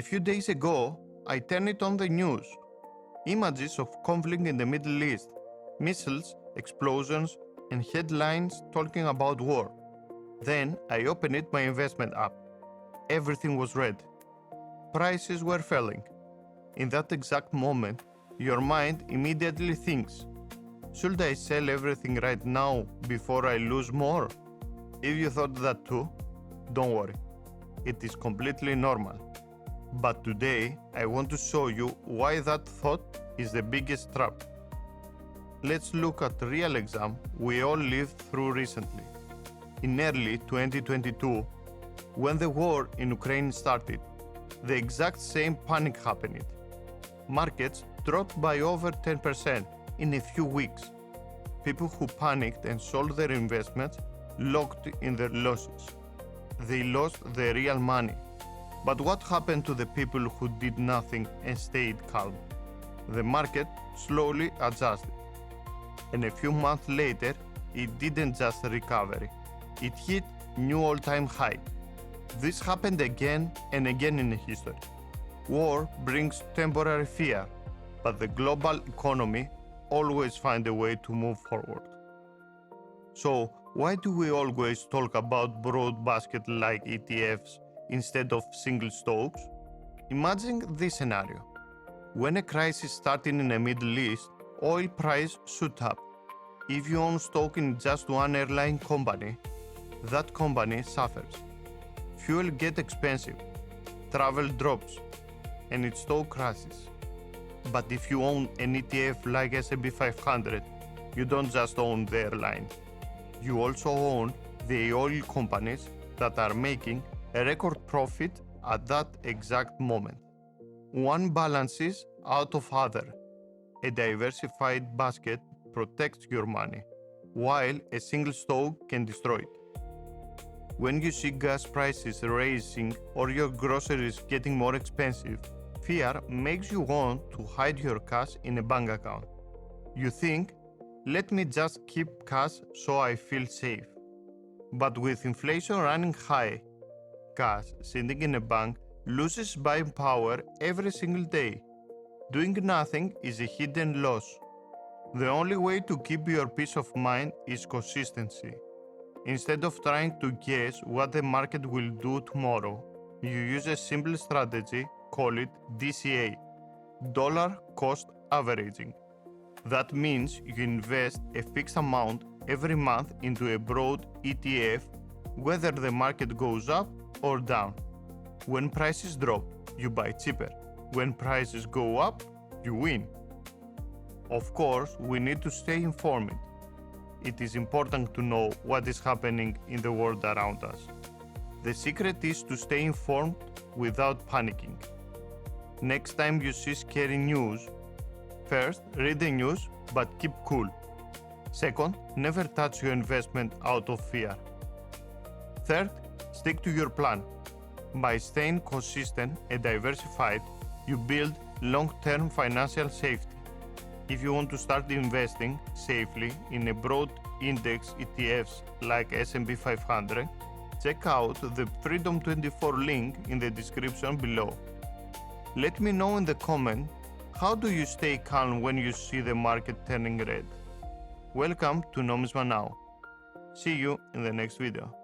A few days ago, I turned on the news. Images of conflict in the Middle East, missiles, explosions, and headlines talking about war. Then I opened my investment app. Everything was red. Prices were falling. In that exact moment, your mind immediately thinks, should I sell everything right now before I lose more? If you thought that too, don't worry. It is completely normal. But today, I want to show you why that thought is the biggest trap. Let's look at a real exam we all lived through recently. In early 2022, when the war in Ukraine started, the exact same panic happened. Markets dropped by over 10% in a few weeks. People who panicked and sold their investments locked in their losses. They lost their real money. But what happened to the people who did nothing and stayed calm? The market slowly adjusted. And a few months later, it didn't just recover. It hit new all-time high. This happened again and again in history. War brings temporary fear, but the global economy always finds a way to move forward. So, why do we always talk about broad basket like ETFs instead of single stocks? Imagine this scenario. When a crisis started in the Middle East, oil price shoot up. If you own stock in just one airline company, that company suffers. Fuel gets expensive, travel drops, and its stock crashes. But if you own an ETF like S&P 500, you don't just own the airline. You also own the oil companies that are making a record profit at that exact moment. One balances out of other. A diversified basket protects your money, while a single stock can destroy it. When you see gas prices rising or your groceries getting more expensive, fear makes you want to hide your cash in a bank account. You think, let me just keep cash so I feel safe. But with inflation running high, cash sitting in a bank loses buying power every single day. Doing nothing is a hidden loss. The only way to keep your peace of mind is consistency. Instead of trying to guess what the market will do tomorrow, you use a simple strategy, call it DCA, dollar cost averaging. That means you invest a fixed amount every month into a broad ETF, whether the market goes up or down. When prices drop, you buy cheaper. When prices go up, you win. Of course, we need to stay informed. It is important to know what is happening in the world around us. The secret is to stay informed without panicking. Next time you see scary news, first, read the news, but keep cool. Second, never touch your investment out of fear. Third, stick to your plan. By staying consistent and diversified, you build long-term financial safety. If you want to start investing safely in a broad index ETFs like S&P 500, check out the Freedom 24 link in the description below. Let me know in the comment, how do you stay calm when you see the market turning red? Welcome to NomismaNow. See you in the next video.